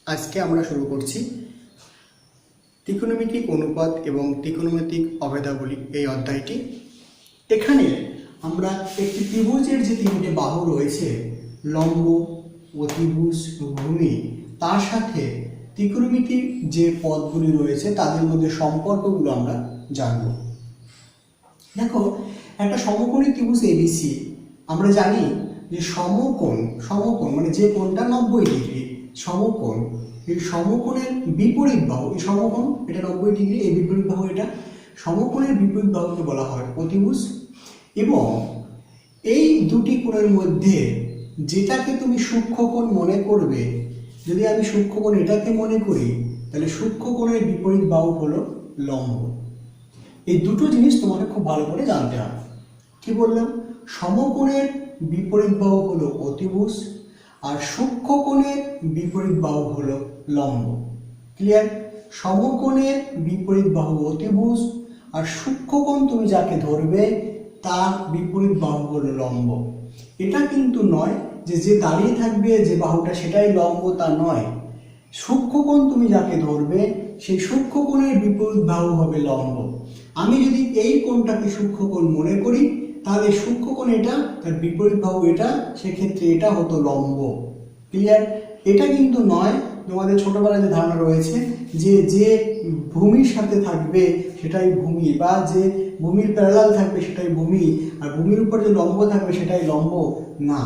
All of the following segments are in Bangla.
আজকে আমরা শুরু করছি ত্রিকোণমিতিক অনুপাত এবং ত্রিকোণমিতিক অভেদাবলী এই অধ্যায়টি। এখানে আমরা একটি ত্রিভুজের যে তিনটে বাহু রয়েছে, লম্ব, অতিভুজ, ভূমি, তার সাথে ত্রিকোণমিতির যে পদগুলি রয়েছে তাদের মধ্যে সম্পর্কগুলো আমরা জানব। দেখো, একটা সমকোণী ত্রিভুজ এবিসি, আমরা জানি যে সমকোণ মানে যে কোণটা 90 ডিগ্রি, সমকোণ, এই সমকোণের বিপরীত বাহু, এই সমকোণ এটা 90 ডিগ্রি, এই বিপরীত বাহু এটা, সমকোণের বিপরীত বাহুকে বলা হয় অতিভুজ। এবং এই দুটি কোণের মধ্যে যেটাকে তুমি সূক্ষ্মকোণ মনে করবে, যদি আমি সূক্ষ্মকোণ এটাকে মনে করি, তাহলে সূক্ষ্মকোণের বিপরীত বাহু হলো লম্ব। এই দুটো জিনিস তোমাকে খুব ভালো করে জানতে হবে। কি বললাম? সমকোণের বিপরীত বাহু হলো অতিভুজ আর সূক্ষ্মকোণের বিপরীত বাহু হলো লম্ব। ক্লিয়ার? সমকোণের বিপরীত বাহু অতিভুজ আর সূক্ষ্মকোণ তুমি যাকে ধরবে তার বিপরীত বাহু হলো লম্ব। এটা কিন্তু নয় যে দাঁড়িয়ে থাকবে যে বাহুটা সেটাই লম্ব, তা নয়। সূক্ষ্মকোণ তুমি যাকে ধরবে সেই সূক্ষ্মকোণের বিপরীত বাহু হবে লম্ব। আমি যদি এই কোণটাকে সূক্ষ্মকোণ মনে করি, তাহলে সূক্ষ্মকোণ এটা, তার বিপরীত বাহু এটা, সেক্ষেত্রে এটা হতো লম্ব। ক্লিয়ার? এটা কিন্তু নয়, তোমাদের ছোটবেলায় যে ধারণা রয়েছে যে ভূমির সাথে থাকবে সেটাই ভূমি, বা যে ভূমির প্যারালাল থাকবে সেটাই ভূমি, আর ভূমির উপর যে লম্ব থাকবে সেটাই লম্ব। না,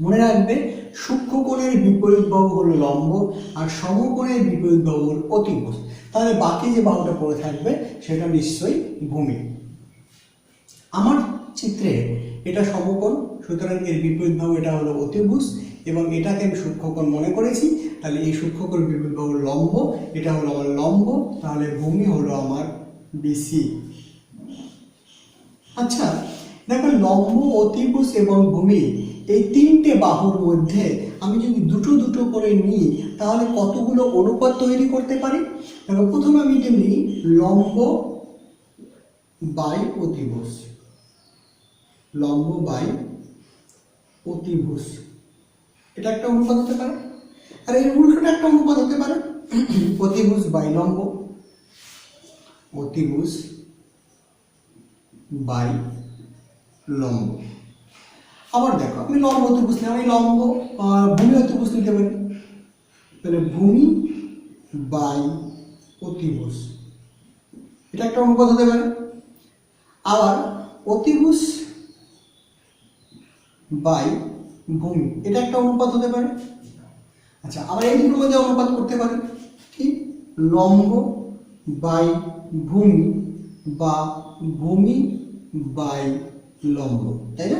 মনে রাখবে সূক্ষ্মকোণের বিপরীত বাহু হলো লম্ব আর সমকোণের বিপরীত বাহু হলো অতিভুজ। তাহলে বাকি যে বাহুটা পড়ে থাকবে সেটা নিশ্চয়ই ভূমি। আমার চিত্রে এটা সমকোণ, সুতরাং এর বিপরীত বাহু এটা হলো অতিভুজ এবং এটাকে আমি সূক্ষ্মকোণ মনে করেছি, তাহলে এই সূক্ষ্মকোণের বিপরীত বাহু লম্ব, এটা হলো আমার লম্ব, তাহলে ভূমি হলো আমার বিসি। আচ্ছা দেখো, লম্ব, অতিভুজ এবং ভূমি এই তিনটে বাহুর মধ্যে আমি যদি দুটো দুটো করে নিই তাহলে কতগুলো অনুপাত তৈরি করতে পারি? দেখো, প্রথমে আমি এটা নিই লম্ব বাই অতিভুজ, লম্ব বাই অতিভুজ, এটা একটা অনুপাত হতে পারে। আর এর উল্টোটা একটা অনুপাত হতে পারে, অতিভুজ বাই লম্ব, অতিভুজ বাই লম্ব। আবার দেখো, আমি লম্ব অতিভুজ নিই, আমি লম্ব ভূমি অতিভুজ নিতে পারি, তাহলে ভূমি বাই অতিভুজ, এটা একটা অনুপাত হতে পারে। আবার অতিভুজ বাই ভূমি, এটা একটা অনুপাত হতে পারে। আচ্ছা, আবার এই দুটোর মধ্যে অনুপাত করতে পারি কি, লম্ব বাই ভূমি বা ভূমি বাই লম্ব, তাই না?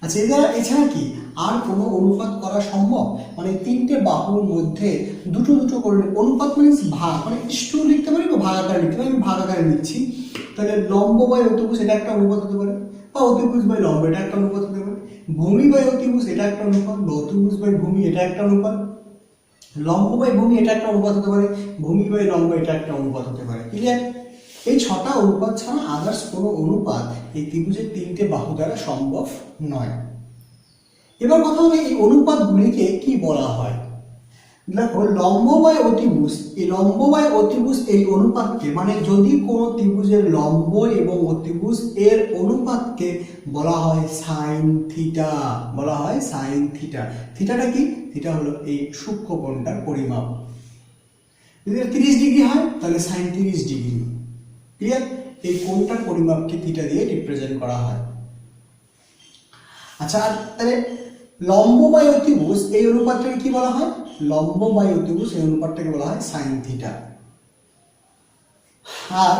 আচ্ছা, এছাড়া কি আর কোনো অনুপাত করা সম্ভব? মানে তিনটে বাহুর মধ্যে দুটো দুটো করে অনুপাত, মানে ভাগ, মানে ইষ্ট লিখতে পারি বা ভাগাকারে লিখতে পারি। আমি ভাগাকারে লিখছি, তাহলে লম্ব বাই অতিভুজ এটা একটা অনুপাত হতে পারে, বা অতিভুজ বাই লম্ব এটা একটা অনুপাত হতে পারে। ভূমি বাই অতিভুজ এটা একটা অনুপাত, বা অতিভুজ বাই ভূমি এটা একটা অনুপাত। লম্ব বাই ভূমি এটা একটা অনুপাত হতে পারে, ভূমি বাই লম্ব এটা একটা অনুপাত হতে পারে। ক্লিয়ার? এই ছটা অনুপাত ছাড়া আদার্স কোনো অনুপাত এই ত্রিভুজের তিনটে বাহু দ্বারা সম্ভব নয়। এবার কথা হলো এই অনুপাতগুলিকে কি বলা হয়। দেখো, লম্ব বাই অতিভুজ, এই লম্ব বাই অতিভুজ এই অনুপাতকে, মানে যদি কোনো ত্রিভুজের লম্ব এবং অতিভুজ এর অনুপাতকে বলা হয় সাইন থিটা, বলা হয় সাইন থিটা। থিটাটা কি? থিটা হলো এই সূক্ষ্মকোণটার পরিমাপ। যদি 30 ডিগ্রি হয় তাহলে সাইন 30 ডিগ্রি। ক্লিয়ার? এই কোণটার পরিমাপকে থিটা দিয়ে রিপ্রেজেন্ট করা হয়। আচ্ছা, তাহলে লম্ব বাই অতিভুজ এই অনুপাতটাকে কি বলা হয়? লম্ব বাই অতিভুজ এই অনুপাতটাকে বলা হয় সাইন থিটা। আর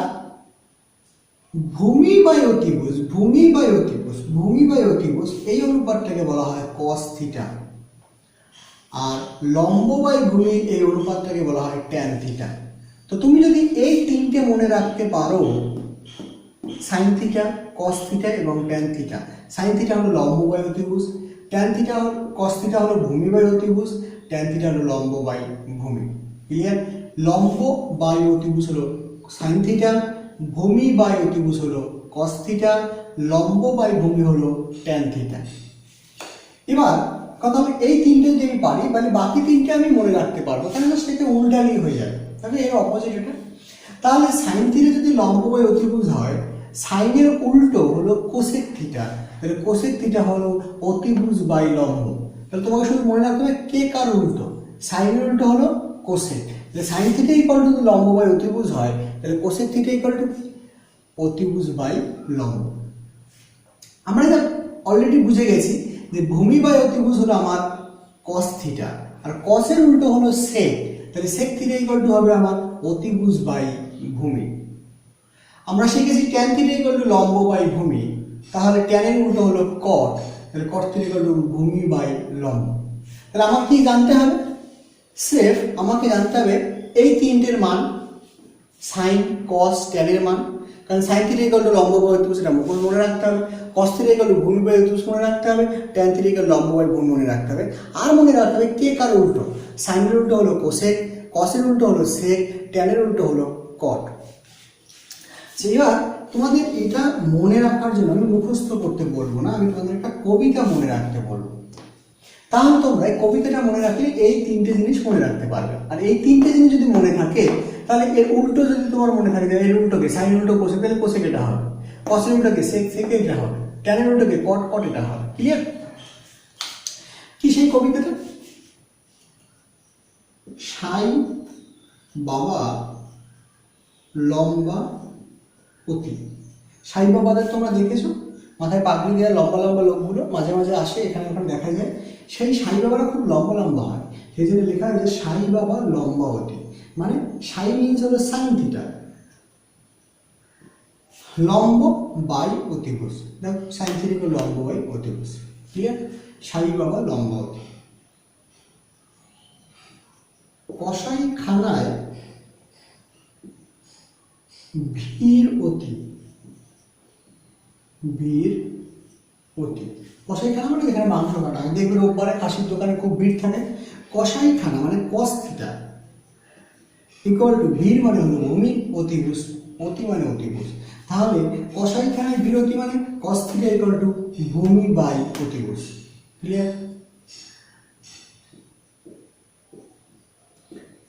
ভূমি বাই অতিভুজ, ভূমি বাই অতিভুজ, ভূমি বাই অতিভুজ এই অনুপাতটাকে বলা হয় কস থিটা। আর লম্ব বাই ভূমি এই অনুপাতটাকে বলা হয় ট্যান থিটা। তো তুমি যদি এই তিনটে মনে রাখতে পারো, সাইন থিটা, কস থিটা এবং ট্যান থিটা। সাইন থিটা হলো লম্ব বাই অতিভুজ, ট্যান থিটা, কস থিটা হলো ভূমি বাই অতিভুজ, ট্যান থিটা হলো লম্ব বাই ভূমি। ক্লিয়ার? লম্ব বাই অতিভুজ হলো সাইন থিটা, ভূমি বাই অতিভুজ হলো কস থিটা, লম্ব বাই ভূমি হলো ট্যান থিটা। এবার কথা হলো এই তিনটে যদি আমি পারি তাহলে বাকি তিনটে আমি মনে রাখতে পারবো, কেননা সেটা উল্টালি হয়ে যাবে, তাহলে এর অপোজিট এটা। তাহলে সাইন থিটা যদি লম্ব বাই অতিভুজ হয়, সাইনের উল্টো হলো কোসেক থিটা, তাহলে কোসেক থিটা হলো অতিভুজ বাই লম্ব। তাহলে তোমাকে শুধু মনে রাখতে হবে কে কার উল্টো, সাইনের উল্টো হলো কোসেক। তাহলে সাইন থিটা ইকুয়াল টু লম্ব বাই অতিভুজ হয়, তাহলে কোসেক থিটা ইকুয়াল টু অতিভুজ বাই লম্ব। আমরা এটা অলরেডি বুঝে গেছি যে ভূমি বাই অতিভুজ হলো আমার কস থিটা, আর কসের উল্টো হলো সেক, তাহলে সেক থিটা ইকুয়াল টু হবে আমার অতিভুজ বাই ভূমি। আমরা শিখেছি ট্যান থিটা ইকুয়াল টু লম্ব বাই ভূমি, তাহলে ট্যানের উল্টো হলো কট, তাহলে কট থিটা ইকুয়াল টু ভূমি বাই লম্ব। তাহলে আমার কি জানতে হবে, স্রেফ আমাকে জানতে হবে এই তিনটের মান, সাইন কস ট্যানের মান, কারণ সাইন থিটা ইকুয়াল টু লম্ব বাই অতিভুজ এটা মনে রাখতে হবে, কস থিটা ইকুয়াল টু ভূমি বাই অতিভুজ মনে রাখতে হবে, ট্যান থিটা ইকুয়াল লম্ব বাই ভূমি মনে রাখতে হবে। আর মনে রাখতে হবে কে কার উল্টো, সাইনের উল্টো হলো কোসেক, কসের উল্টো হলো সেক, ট্যানের উল্টো হলো কট। এবার তোমাদের এটা মনে রাখার জন্য আমি মুখস্থ করতে বলবো না, আমি তোমাদের একটা কবিতা মনে রাখতে বলবো। তাহলে তোমরা এই কবিতাটা মনে রাখলে এই তিনটে জিনিস মনে রাখতে পারবে। আর এই তিনটে জিনিস যদি মনে থাকে তাহলে এর উল্টো যদি তোমার মনে থাকে, এর উল্টোকে সাইন উল্টো কোসেক, তাহলে কোসেক এটা হবে, কসের উল্টোকে সেক, সেক এটা হবে, ট্যানের উল্টোকে কট, কট এটা হবে। ক্লিয়ার? কি সেই কবিতাটা? সাই বাবা লম্বা অতি। সাই বাবাদের তোমরা দেখেছো, মাথায় পাগড়ি দেওয়া লম্বা লম্বা লোকগুলো মাঝে মাঝে আসে, এখানে ওখানে দেখা যায়। সেই সাই বাবারা খুব লম্বা লম্বা হয়, সেই জন্য লেখা হয়েছে সাই বাবা লম্বা অতি। মানে সাই মিনস হলো সাইন থিটা, লম্ব বাই অতিভুজ। দেখো সাইন থিটা লম্ব বাই অতিভুজ। ক্লিয়ার? সাই বাবা লম্বা অতি। কসাই খানায় ভিড় অতি, ভিড় অতি। কসাইখানা মানে এখানে মাংস কাটা, দেখবে রোববারে খাসির দোকানে খুব ভিড় থাকে। কসাইখানা মানে কস থিটা ইকুয়াল টু ভিড় মানে হলো ভূমি, অতিভুজ, অতি মানে অতিভুজ। তাহলে কসাইখানায় ভিড় অতি মানে কস থিটা ইকুয়াল টু ভূমি বাই অতিভুজ। ক্লিয়ার?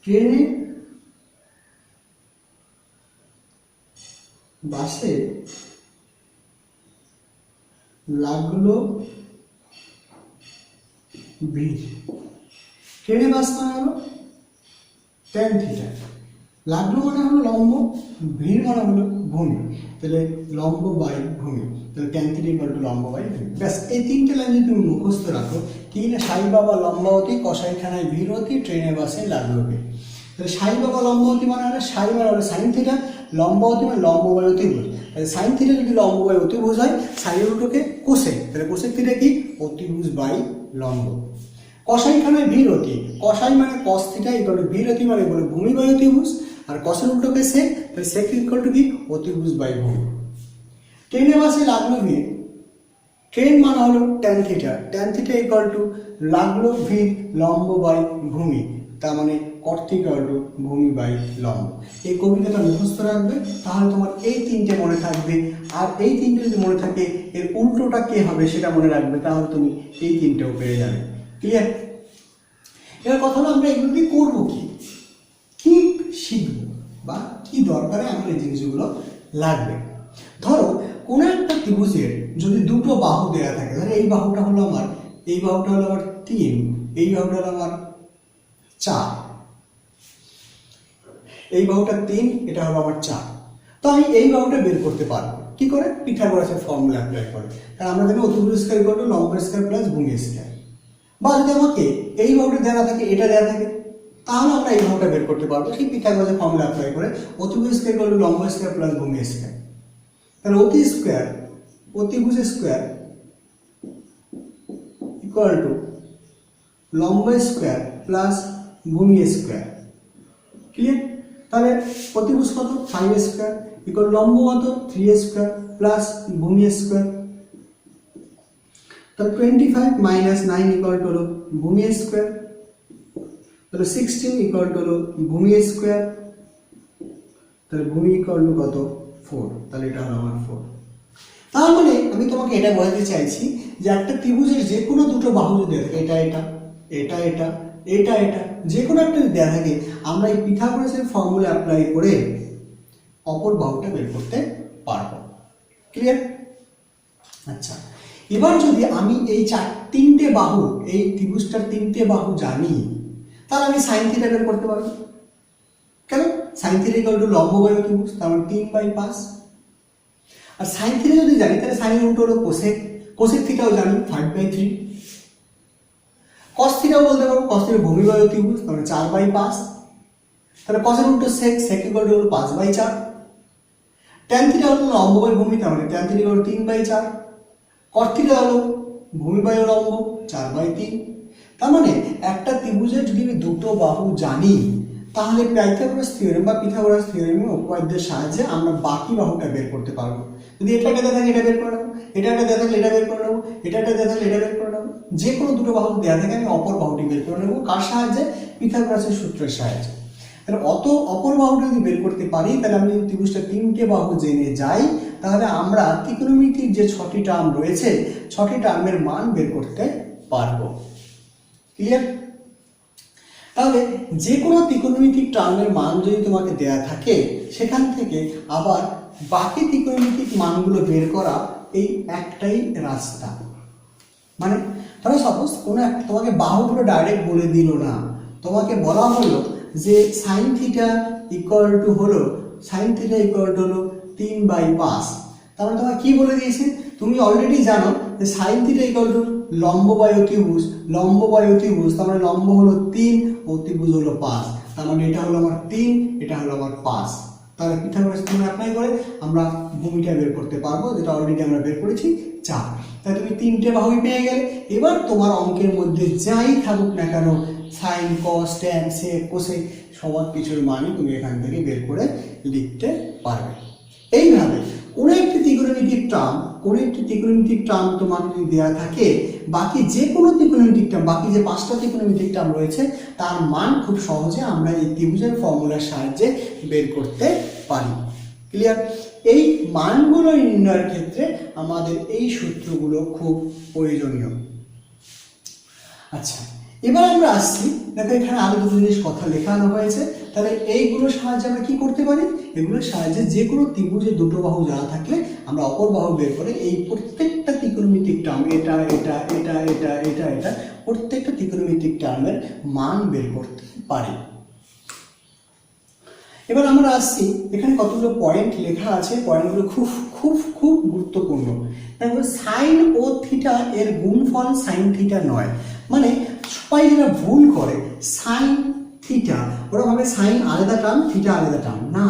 ট্রেনে বাসে লাগলো ভিড়। ট্রেনে বাস মানে হলো ট্যান থিটা, লাগলো মানে হলো লম্ব, ভিড় মানে হলো ভূমি, তাহলে লম্ব বাই ভূমি, তাহলে ট্যান থিটা ইকুয়াল টু লম্ব বাই ভূমি। ব্যাস এই তিনটে লাইন যদি তুমি মুখস্থ রাখো, কি না সাই বাবা লম্বা অতি, কসাইখানায় ভিড় অতি, ট্রেনে বাসে লাগলো ভিড়। তাহলে সাই বাবা লম্ব অতি মানে হলো সাই মানে হলো সাইন থিটা, লম্ব অতি মানে লম্ব বাই অতিভুজ। তাহলে সাইন থিটা যদি লম্ব বাই অতিভুজ হয়, সাইনের উল্টোকে কোসেক, তাহলে কোসেক থিটা কি অতিভুজ বাই লম্ব। কসাইখানায় ভিড় অতি, কসাই মানে কস থিটা ইকুয়াল টু ভিড় অতি মানে বলে ভূমি বাই অতিভুজ, আর কসের উল্টোকে সেক, তাহলে সেক ইকুয়াল টু কি অতিভুজ বাই ভূমি। ট্রেনে বাসে লাগলো ভিড়, ট্রেন মানে হলো tan theta, tan theta equal two লাগলো ভিড় লম্ব বাই ভূমি, তার মানে কট থিটা ইকুয়াল টু ভূমি বাই লম্ব। এই কবিতাটা মুখস্থ রাখবে, তাহলে তোমার এই তিনটে মনে থাকবে। আর এই তিনটে যদি মনে থাকে, এর উল্টোটা কে হবে সেটা মনে রাখবে, তাহলে তুমি এই তিনটেও পেয়ে যাবে। ক্লিয়ার? এবার কথা হলো আমরা এগুলো দিয়ে করবো কি, কি শিখবো বা কি দরকারে আমার এই জিনিসগুলো লাগবে। ধরো কোনো একটা ত্রিভুজের যদি দুটো বাহু দেওয়া থাকে, ধরো এই বাহুটা হলো আমার, এই বাহুটা হলো আমার 3, এই বাহুটা হলো আমার 4, এই বাহুটা 3, এটা হলো আমার 4। তো আমি এই বাহুটা বের করতে পারবো কি করে? পিথাগোরাসের ফর্মুলা অ্যাপ্লাই করে, কারণ আমরা জানি অতিভুজ স্কয়ার ইকুয়াল টু লম্ব স্কয়ার প্লাস ভূমি স্কয়ার। বা যদি আমাকে এই বাহুটা দেওয়া থাকে, এটা দেওয়া থাকে, তাহলে আমরা এই বাহুটা বের করতে পারবো সেই পিথাগোরাসের ফর্মুলা অ্যাপ্লাই করে, অতিভুজ স্কয়ার ইকুয়াল টু লম্ব স্কয়ার প্লাস ভূমি স্কয়ার। তাহলে অতি স্কয়ার, অতিভুজ স্কয়ার ইকুয়াল টু লম্ব স্কয়ার প্লাস ভূমি স্কয়ার। ক্লিয়ার? তাহলে অতিভুজ কত 5 স্কয়ার ইকুয়াল লম্ব কত 3 স্কয়ার প্লাস ভূমি স্কয়ার। তাহলে 25 মাইনাস 9 ইকুয়াল টু হলো ভূমি স্কয়ার, তাহলে 16 ইকুয়াল টু হলো ভূমি স্কয়ার, তাহলে ভূমি ইকুয়াল টু কত 4, তাহলে এটা হলো আমার 4। তার মানে আমি তোমাকে এটা বোঝাতে চাইছি যে একটা ত্রিভুজের যে কোনো দুটো বাহু যদি দেওয়া থাকে, এটা এটা এটা এটা এটা এটা যে কোনো একটা যদি দেওয়া থাকে, আমরা এই পিথাগোরাসের ফর্মুলা অ্যাপ্লাই করে অপর বাহুটা বের করতে পারবো। ক্লিয়ার? আচ্ছা, এবার যদি আমি এই তিনটে বাহু, এই ত্রিভুজটার তিনটে বাহু জানি, তাহলে আমি সাইন থিটা বের করতে পারবো। কেন? সাইন থিটা ইকুয়াল টু লম্ব বাই ত্রিভুজ, তার মানে 3/5। আর সাইন থিটা যদি জানি তাহলে সাইনের উল্টো হলো কোসেক, কোসেক থিটাও জানি 5/3। কস থিটাও বলতে পারবো, কস থিটা ভূমি বাই ত্রিভুজ, তার মানে 4/5। তাহলে কসের উল্টো সেক, সেক ইকুয়াল টু হলো 5/4। ট্যান থিটা হলো লম্ব বাই ভূমি, তার মানে ট্যান থিটা হলো 3/4। কট থিটা হলো ভূমি বাই লম্ব 4/3। তার মানে একটা ত্রিভুজের যদি আমি দুটো বাহু জানি, তাহলে পাইথাগোরাস থিওরেম বা পিথাগোরাস থিওরেমের উপপাদ্যের সাহায্যে আমরা বাকি বাহুটা বের করতে পারবো। যদি এটা একটা দেওয়া থাকে এটা বের করে নেবো, এটা একটা দেওয়া থাকলে এটা বের করে নেবো, এটা একটা দেওয়া থাকলে এটা বের করে নেবো, যে কোনো দুটো বাহু দেওয়া থাকে আমি অপর বাহুটি বের করে নেবো। কার সাহায্যে? পিথাগোরাসের সূত্রের সাহায্যে। তাহলে অপর বাহুটা যদি বের করতে পারি, তাহলে আমি যদি ত্রিভুজটা তিনটে বাহু জেনে যাই, তাহলে আমরা ত্রিকোণমিতির যে 6টি টার্ম রয়েছে 6টি টার্মের মান বের করতে পারবো। ক্লিয়ার? তাহলে যে কোনো ত্রিকোণমিতিক টার্মের মান যদি তোমাকে দেয়া থাকে, সেখান থেকে আবার বাকি ত্রিকোণমিতিক মানগুলো বের করা এই একটাই রাস্তা। মানে ধরো সাপোজ কোনো একটা তোমাকে বাহু পুরো ডাইরেক্ট বলে দিল না, তোমাকে বলা হলো যে সাইন থিটা ইকুয়াল টু হলো 3/5। তাহলে তোমাকে কি বলে দিয়েছে? তুমি অলরেডি জানো যে সাইন থিটা ইকুয়াল টু লম্ব বাই অতিভুজ, লম্ব বাই অতিভুজ, তার মানে লম্ব হলো 3, অতিভুজ হলো 5। তার মানে এটা হলো আমার 3, এটা হলো আমার 5। তাহলে পিথাগোরাস থিওরেম অ্যাপ্লাই করে আমরা ভূমিটা বের করতে পারবো, যেটা অলরেডি আমরা বের করেছি 4। তাই তুমি তিনটে বাহুই পেয়ে গেলে। এবার তোমার অঙ্কের মধ্যে যাই থাকুক না কেন, সাইন, কস, ট্যান, সেক, কোসেক সবার কিছুর মানই তুমি এখান থেকে বের করে লিখতে পারবে। এইভাবে কোনো একটি ত্রিকোণমিতিক টার্ম তোমার যদি দেওয়া থাকে, বাকি যে কোনো ত্রিকোণমিতিক টার্ম, বাকি যে 5টা ত্রিকোণমিতিক টার্ম রয়েছে তার মান খুব সহজে আমরা এই ত্রিভুজের ফর্মুলার সাহায্যে বের করতে পারি। ক্লিয়ার? এই মানগুলো নির্ণয়ের ক্ষেত্রে আমাদের এই সূত্রগুলো খুব প্রয়োজনীয়। আচ্ছা, এবার আমরা আসছি, দেখো এখানে আরো দুটো জিনিস কথা লেখানো হয়েছে। তাহলে এইগুলোর সাহায্যে আমরা কি করতে পারি? এগুলোর সাহায্যে যে কোনো ত্রিভুজের দুটো বাহু জানা থাকলে আমরা অপর বাহু বের করে এই প্রত্যেকটা ত্রিকোণমিতিক টার্ম, এটা এটা এটা এটা এটা এটা প্রত্যেকটা ত্রিকোণমিতিক টার্মের মান বের করতে পারি। এবার আমরা আসছি, এখানে কতগুলো পয়েন্ট লেখা আছে, পয়েন্টগুলো খুব খুব খুব গুরুত্বপূর্ণ। দেখো সাইন ও থিটা এর গুণফল সাইন থিটা নয়। মানে সবাই যারা ভুল করে সাইন থিটা, ওরা ভাবে সাইন আলাদা টার্ম, থিটা আলাদা টার্ম। না,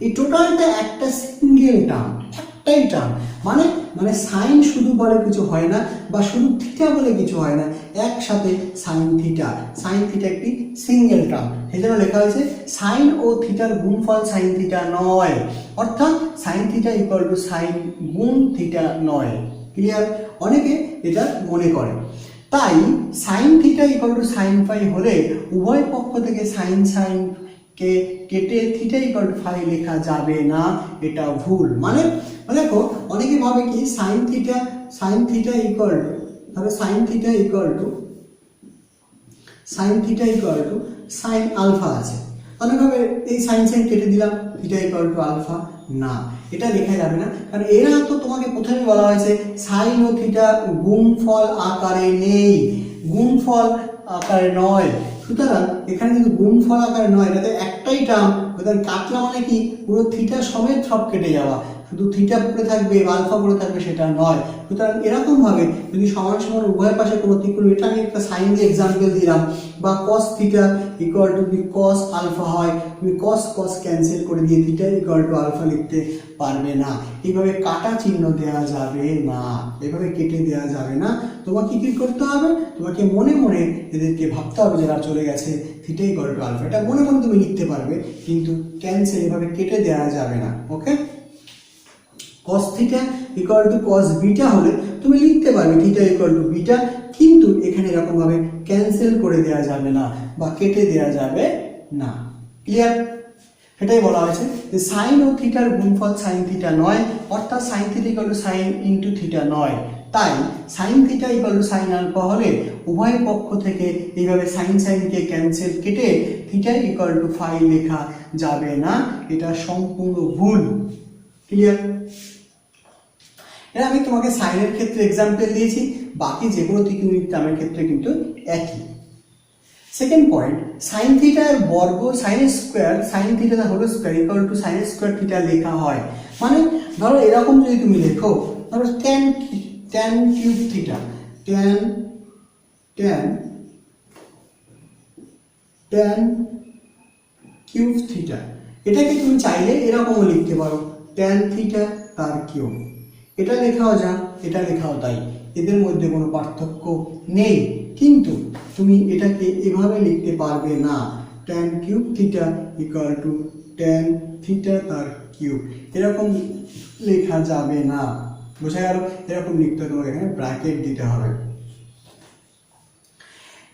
এই টোটালটা একটা সিঙ্গেল টার্ম, একটাই টার্ম। মানে মানে সাইন শুধু বলে কিছু হয় না, বা শুধু থিটা বলে কিছু হয় না, একসাথে সাইন থিটা। সাইন থিটা একটি সিঙ্গেল টার্ম, এই জন্য লেখা হয়েছে সাইন ও থিটার গুণফল সাইন থিটা নয়। অর্থাৎ sine theta equal to sine গুণ থিটা নয়। ক্লিয়ার? অনেকে এটা মনে করে। তাই sine theta equal to sine phi হলে উভয় পক্ষ থেকে সাইন সাইন কে কেটে থিটা ইকুয়াল টু ফাই লেখা যাবে না, এটা ভুল। মানে দেখো অনেকে ভাবে কি সাইন থিটা ইকুয়াল টু, ধরো sine theta equal to sine alpha আছে, অনেকভাবে এই সাইন সাইন কেটে দিলাম, থিটা ইকুয়াল টু আলফা। না, এটা লেখা যাবে না, কারণ এরা তো তোমাকে প্রথমে বলা হয়েছে সাইন ও থিটা গুণফল আকারে নেই, গুণফল আকারে নয়। সুতরাং এখানে কিন্তু গুণফল আকারে নয়, এটাতে একটাই টার্ম, সুতরাং কাটলা মানে কি পুরো থিটা সমেত সব কেটে যাওয়া, শুধু থিটা পড়ে থাকবে, আলফা পড়ে থাকবে, সেটা নয়। সুতরাং এরকম ভাবে যদি সমান সমান উভয় পাশে কোনো ত্রিকোণ, এটা আমি একটা সাইন দিয়ে এক্সাম্পল দিলাম, বা কস থিটা ইকুয়াল টু যদি কস আলফা হয়, তুমি কস কস ক্যান্সেল করে দিয়ে থিটা ইকুয়াল টু আলফা লিখতে পারবে না। এইভাবে কাটা চিহ্ন দেওয়া যাবে না, এভাবে কেটে দেওয়া যাবে না। তোমাকে কি করতে হবে? তোমাকে মনে মনে এদেরকে ভাবতে হবে যারা চলে গেছে থিটা ইকুয়াল টু আলফা, এটা মনে মনে তুমি লিখতে পারবে, কিন্তু ক্যান্সেল এভাবে কেটে দেওয়া যাবে না। ওকে? cos theta equal two cos beta হলে তুমি লিখতে পারবে থিটা ইকুয়াল টু বিটা, কিন্তু এখানে এরকম ভাবে ক্যান্সেল করে দেওয়া যাবে না বা কেটে দেওয়া যাবে না। ক্লিয়ার? সেটাই বলা হয়েছে যে সাইন ও থিটার গুণফল সাইন থিটা নয়, অর্থাৎ sine theta equal to sine into theta নয়। তাই sine theta equal to sine alpha হলে উভয় পক্ষ থেকে এইভাবে সাইন সাইনকে ক্যান্সেল কেটে থিটা ইকুয়াল টু ফাই লেখা যাবে না, এটা সম্পূর্ণ ভুল। ক্লিয়ার? এটা আমি তোমাকে সাইনের ক্ষেত্রে এক্সাম্পল দিয়েছি, বাকি যেগুলো ত্রিকোণমিতিক টার্মের ক্ষেত্রে কিন্তু একই। সেকেন্ড পয়েন্ট, সাইন থিটার বর্গ sine square sine theta whole square equal to sine square theta লেখা হয়। মানে ধরো এরকম যদি তুমি লেখো, ধরো tan cube theta, tan cube theta, এটাকে তুমি চাইলে এরকমও লিখতে পারো, ট্যান থিটা তার কিউব। এটা লেখাও যা, এটা লেখাও তাই, এদের মধ্যে কোনো পার্থক্য নেই। কিন্তু তুমি এটাকে এভাবে লিখতে পারবে না, tan cube theta equal two tan theta তার কিউব, এরকম লেখা যাবে না। বোঝা গেল? এরকম লিখতে তোমাকে এখানে ব্র্যাকেট দিতে হবে,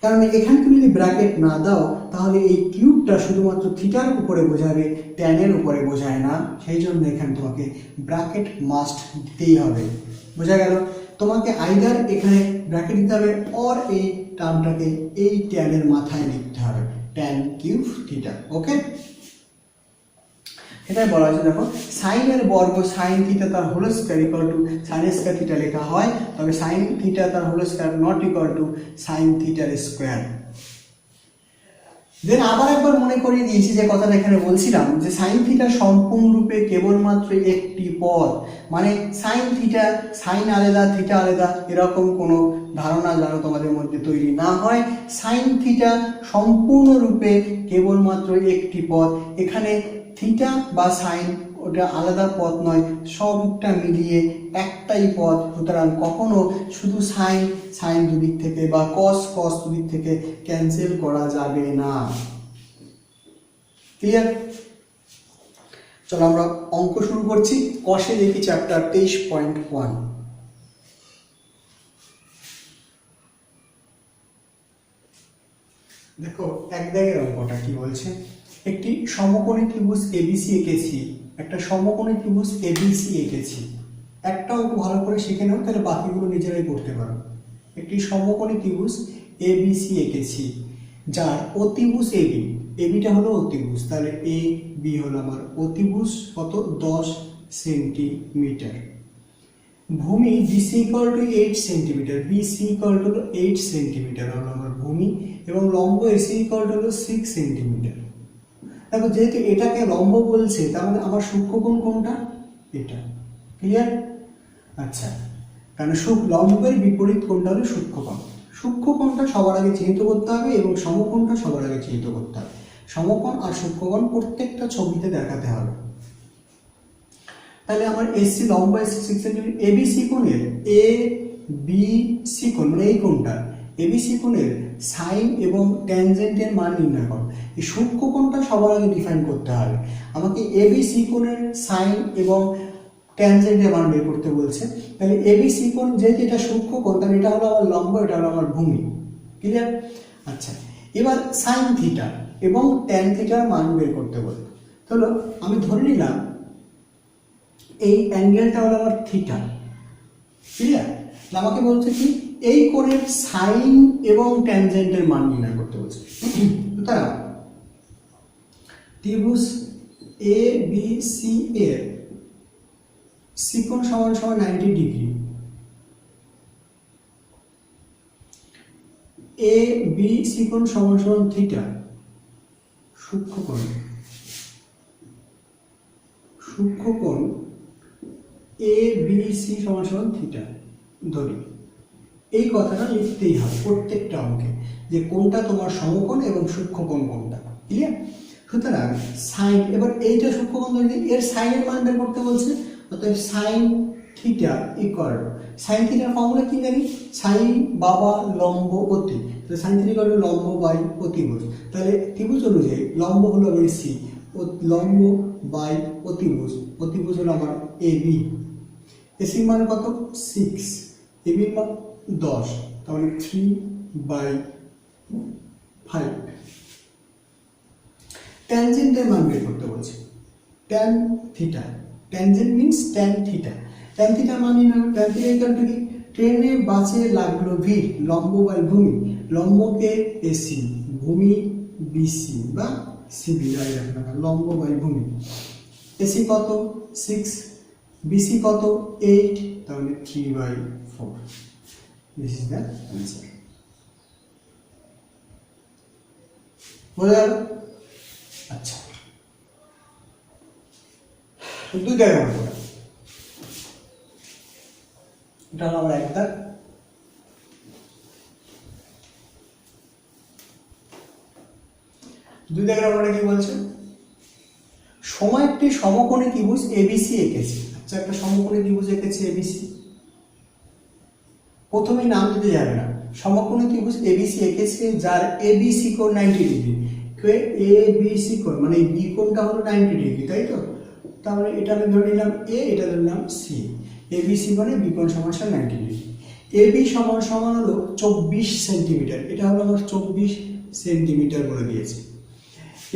কারণ এখানে তুমি যদি ব্র্যাকেট না দাও তাহলে এই কিউবটা শুধুমাত্র থিটার উপরে বোঝাবে, ট্যানের উপরে বোঝায় না। সেই জন্য এখানে তোমাকে ব্র্যাকেট মাস্ট দিতেই হবে। বোঝা গেল? তোমাকে আইদার এখানে ব্র্যাকেট দিতে হবে অর এই টার্মটাকে এই ট্যানের মাথায় লিখতে হবে, ট্যান কিউব থিটা। ওকে, এটাই বলা হয়েছে। দেখো, সাইনের বর্গ সাইন থিটা তার whole square equal to sine square theta লেখা হয়, তবে সাইন থিটা তার whole square not equal to sine থিটার স্কয়ার। দেন আবার একবার মনে করিয়ে দিয়েছি যে কথাটা এখানে বলছিলাম যে সাইন থিটা সম্পূর্ণরূপে কেবলমাত্র একটি পদ, মানে সাইন থিটা সাইন আলাদা থিটা আলাদা এরকম কোনো ধারণা যেন তোমাদের মধ্যে তৈরি না হয়। সাইন থিটা সম্পূর্ণরূপে কেবলমাত্র একটি পদ, এখানে থিটা বা সাইন ওটা আলাদা পদ নয়, সবটা মিলিয়ে একটাই পদ। সুতরাং কখনো শুধু সাইন সাইন দুদিক থেকে বা কস কস দুদিক থেকে ক্যান্সেল করা যাবে না। ক্লিয়ার? চলো আমরা অঙ্ক শুরু করছি। কষে দেখি চ্যাপ্টার 23.1। দেখো এক দাগের অঙ্কটা কি বলছে, একটি সমকোণী ত্রিভুজ এবিসি এঁকেছি, একটা সমকোণী ত্রিভুজ এবিসি এঁকেছি। একটা অঙ্ক ভালো করে শিখে নাও, তাহলে বাকিগুলো নিজেরাই করতে পারো। একটি সমকোণী ত্রিভুজ এবিসি এঁকেছি যার অতিভুজ এবি, এবিটা হলো অতিভুজ, তাহলে এ বি হলো আমার অতিভুজ, কত 10 সেন্টিমিটার। ভূমি BC equal to 8 centimetre, BC equal to 8 centimetre হলো আমার ভূমি, এবং লম্ব এসি ইকুয়াল টু 6 সেন্টিমিটার। দেখো যেহেতু এটাকে লম্ব বলছে, তার মানে আমার সূক্ষ্মকোণ কোনটা? এটা। ক্লিয়ার? আচ্ছা, কারণ লম্বের বিপরীত কোণটা হলো সূক্ষ্মকোণ। সূক্ষ্মকোণটা সবার আগে চিহ্নিত করতে হবে এবং সমকোণটা সবার আগে চিহ্নিত করতে হবে। সমকোণ আর সূক্ষ্মকোণ প্রত্যেকটা ছবিতে দেখাতে হবে। তাহলে আমার এসি লম্ব এসি 6 সেন্টিমিটার, এবিসি কোণের এ বি সি কোণ, মানে এই কোণটা এবিসি কোণের সাইন এবং ট্যানজেন্টের মান নির্ণয় করো। এই সূক্ষ্মকোণটা সবার আগে ডিফাইন করতে হবে। আমাকে এবিসি কোণের সাইন এবং ট্যানজেন্টের মান বের করতে বলছে। তাহলে এবিসি কোণ যেহেতু এটা সূক্ষ্মকোণ, তাহলে এটা হলো আমার লম্ব, এটা হলো আমার ভূমি। ক্লিয়ার? আচ্ছা, এবার সাইন থিটা এবং ট্যান থিটার মান বের করতে বলবে। তাহলে আমি ধরে নিলাম এই অ্যাঙ্গেলটা হলো আমার থিটা। ক্লিয়ার? আমাকে বলছে কি এই কোণের সাইন এবং ট্যানজেন্টের মান নির্ণয় করতে বলছে। সুতরাং ত্রিভুজ এ বি সি এর সি কোণ সমান সমান 90 ডিগ্রি, এ বি সি কোণ সমান সমান থিটা, সূক্ষ্মকোণ এ বি সি সমান সমান থিটা ধরি। এই কথাটা লিখতেই হবে প্রত্যেকটা অঙ্কে, যে কোনটা তোমার সমকোণ এবং সূক্ষ্মকোণ কোনটা। ক্লিয়ার? সুতরাং সাইন, এবার এইটা সূক্ষ্মকোণ ধরে এর সাইনের মান বের করতে বলছে, অর্থাৎ সাইন থিটা ইকুয়াল, সাইন থিটার ফর্মুলা কি জানি, সাইন বাবা লম্ব অতি, তাহলে সাইন থিটা ইকুয়াল লম্ব বাই অতিভুজ। তাহলে ত্রিভুজ অনুযায়ী লম্ব হলো আমার সি, লম্ব বাই অতিভুজ, অতিভুজ হলো আমার এ বি। এসির মান কত? 6, এবির মান 10, তাহলে 3/5। ট্যানজেন্টের মান বের করতে বলছে, tan theta, tangent means tan theta, tan থিটার মান নির্ণয়, ট্যান থিটা ইকুয়াল টু কি ট্রেনে বাসে লাগলো ভিড়, লম্ব বাই ভূমি, লম্বকে এসি, ভূমি বিসি বা সিবি যাই রাখবে না, লম্ব বাই ভূমি। এসি কত 6, বিসি কত 8, তাহলে 3/4। This is the answer. বোঝা গেল? আচ্ছা, 2 জায়গা করে এটা হলো আমার 1 দাগ। 2 দাগের আমরা কি বলছে? সময় একটি সমকোণী ত্রিভুজ এবিসি এঁকেছে। আচ্ছা, একটা সমকোণী ত্রিভুজ এঁকেছে এবিসি। প্রথমেই নাম দিতে যাবে না, সমকোণী ত্রিভুজ এবিসি এঁকেছে যার এবিসি কোণ 90 ডিগ্রি। এবিসি কোণ মানে বি কোণটা হলো 90 ডিগ্রি, তাই তো? তাহলে এটা আমি ধরে নিলাম এ, এটা ধরে নিলাম সি। এবিসি মানে বি কোণ সমান 90 ডিগ্রি। এবি সমান সমান হলো 24 সেন্টিমিটার, এটা হলো আমার 24 সেন্টিমিটার বলে দিয়েছে।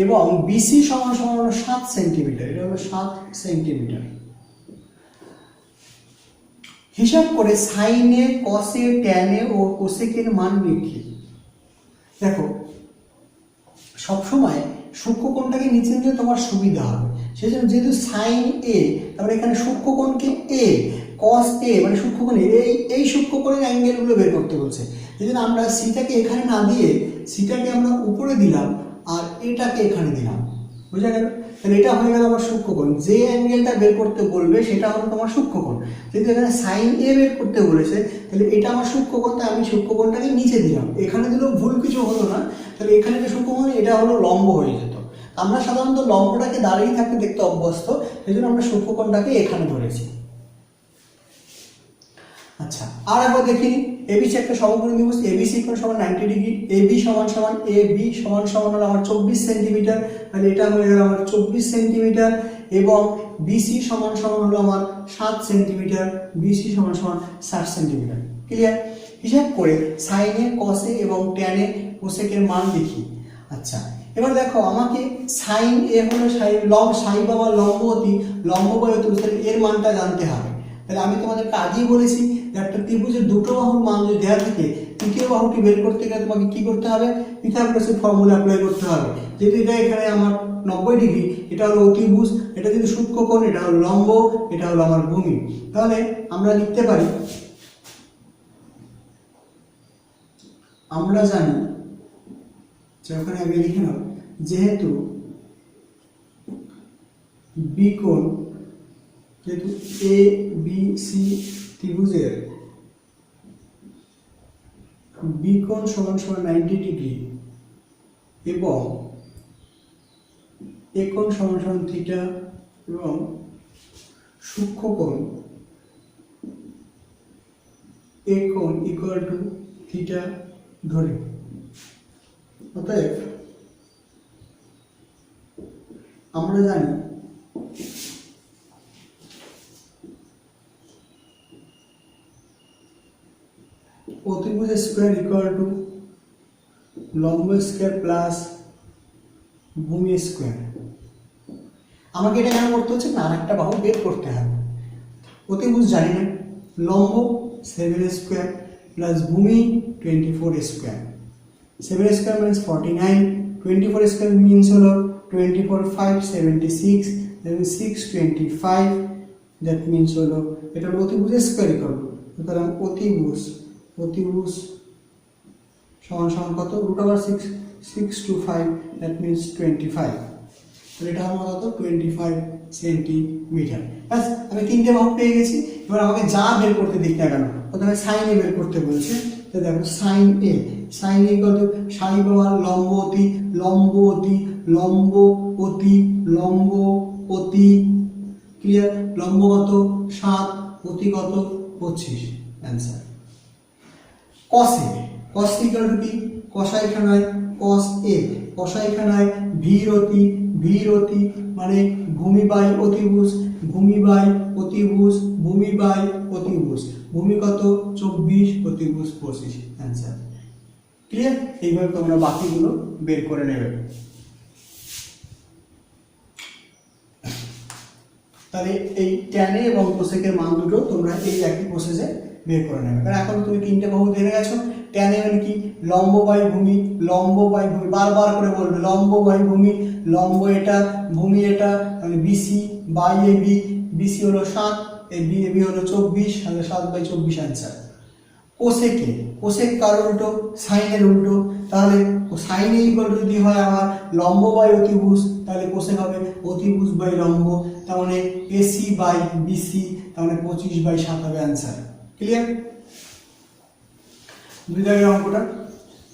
এবং বিসি সমান সমান হলো 7 সেন্টিমিটার, এটা হলো 7 সেন্টিমিটার। হিসাব করে সাইনে, কসে, ট্যানে ও কোসেকের মান লিখি। দেখো, সবসময় সূক্ষ্মকোণটাকে নিচে নিলে তোমার সুবিধা হবে। সেজন্য যেহেতু সাইন এ, তারপরে এখানে সূক্ষ্মকোণকে এ, কস এ মানে সূক্ষ্মকোণ এই সূক্ষ্মকোণের অ্যাঙ্গেলগুলো বের করতে বলছে। সেই জন্য আমরা সিটাকে এখানে না দিয়ে সিটাকে আমরা উপরে দিলাম আর এটাকে এখানে দিলাম। বুঝা গেল? তাহলে এটা হয়ে গেল আমার সূক্ষ্মকোণ। যে অ্যাঙ্গেলটা বের করতে বলবে সেটা হলো তোমার সূক্ষ্মকোণ। যেহেতু এখানে সাইন এ বের করতে বলেছে, তাহলে এটা আমার সূক্ষ্মকোণ, তাই আমি সূক্ষ্মকোণটাকে নিচে দিলাম। এখানে দিলেও ভুল কিছু হলো না, তাহলে এখানে যে সূক্ষ্মকোণ এটা হলো লম্ব হয়ে যেত। আমরা সাধারণত লম্বটাকে দাঁড়িয়ে থাকতে দেখতে অভ্যস্ত, সেই জন্য আমরা সূক্ষ্মকোণটাকে এখানে ধরেছি। আচ্ছা, আর একবার দেখি। এবিসি একটা সমকোণী ত্রিভুজ, এবিসি কোণ সমান 90 ডিগ্রি, এবি সমান সমান এবি সমান সমান হলো আমার 24 সেন্টিমিটার, তাহলে এটা হয়ে গেল আমার 24 সেন্টিমিটার। এবং বিসি সমান সমান হলো আমার 7 সেন্টিমিটার, বিসি সমান সমান 60 সেন্টিমিটার। ক্লিয়ার? হিসাব করে সাইনে, কসে এবং ট্যানে, কোসেকের মান লিখি। আচ্ছা, এবার দেখো, আমাকে সাইন এ হলো সাই বাবা লম্ববতী, লম্ব বাই অতিভুজ, এর মানটা জানতে হবে। তাহলে আমি তোমাদেরকে আগেই বলেছি যে একটা ত্রিভুজের দুটো বাহুর মান যদি দেওয়া থাকে, তৃতীয় বাহুটি বের করতে গেলে তোমাকে কি করতে হবে? পিথাগোরাসের ফর্মুলা অ্যাপ্লাই করতে হবে। যেহেতু এটা এখানে আমার 90 ডিগ্রি, এটা হলো অতিভুজ, এটা কিন্তু সূক্ষ্মকোণ, এটা হলো লম্ব, এটা হলো আমার ভূমি। তাহলে আমরা লিখতে পারি, আমরা জানি যে ওখানে আগে লিখে নাও, যেহেতু বি কোণ, যেহেতু এ বি সি ত্রিভুজের বি কোণ সমান সমান 90 ডিগ্রি এবং এ কোণ সমান সমান থিটা এবং সূক্ষ্মকোণ এ কোণ ইকুয়াল টু থিটা ধরে, অতএব আমরা জানি অতিভুজ স্কোয়ার ইকুয়াল টু লম্ব স্কোয়ার প্লাস ভূমি স্কোয়ার। আমাকে এটা কেন করতে হচ্ছে না, আরেকটা বাহু বের করতে হবে। অতিভুজ জানি না, লম্ব 7 স্কোয়ার প্লাস ভূমি 24 square. 7 square means 49, 24 square means হলো 24 5 76, 625, দ্যাট মিনস হলো এটা হলো অতিভুজ স্কোয়ার ইকুয়াল টু, সুতরাং অতিভুজ সমান সমান কত? √6 625, দ্যাট মিনস 25। তাহলে এটা আমার কত? 25 সেন্টিমিটার। ব্যাস, আমি 3টে বাহু পেয়ে গেছি। এবার আমাকে যা বের করতে দিক না কেন, প্রথমে সাইন এ বের করতে বলছে। তো দেখো, সাইন এ কত? সাই বাবা লম্ব অতি, ক্লিয়ার? লম্ব কত? 7, অতি কত? 25। অ্যান্সার। কস ইকুয়াল টু কি? কসাইখানায় কস এ, কসাইখানায় ভির অতি মানে ভূমি বাই অতিভুজ, ভূমি কত? 24, অতিভুজ 25। অ্যান্সার। ক্লিয়ার? এইভাবে তোমরা বাকিগুলো বের করে নেবে। তাহলে এই ট্যানে এবং কোসেকের মান দুটো তোমরা এই একই প্রসেসে বের করে নেবে। কারণ এখন তুমি তিনটে বাহু জেনে গেছো। ট্যান এ মানে কি, লম্ব বাই ভূমি, লম্ব বাই ভূমি, বারবার করে বলবে লম্ব বাই ভূমি, লম্ব এটা, ভূমি এটা, মানে বিসি বাই এবি, বিসি হলো 7, এবি এবি হলো 24, তাহলে 7/24 অ্যান্সার। কোসেকে, কোসেক কার উল্টো, সাইনের উল্টো, তাহলে সাইন ইকুয়াল টু যদি হয় আমার লম্ব বাই অতিভুজ, তাহলে কোসেক হবে অতিভুজ বাই লম্ব, তার মানে এসি বাই বিসি, তার মানে 25/7 হবে অ্যান্সার। ক্লিয়ার? 2 দাগের অঙ্কটা।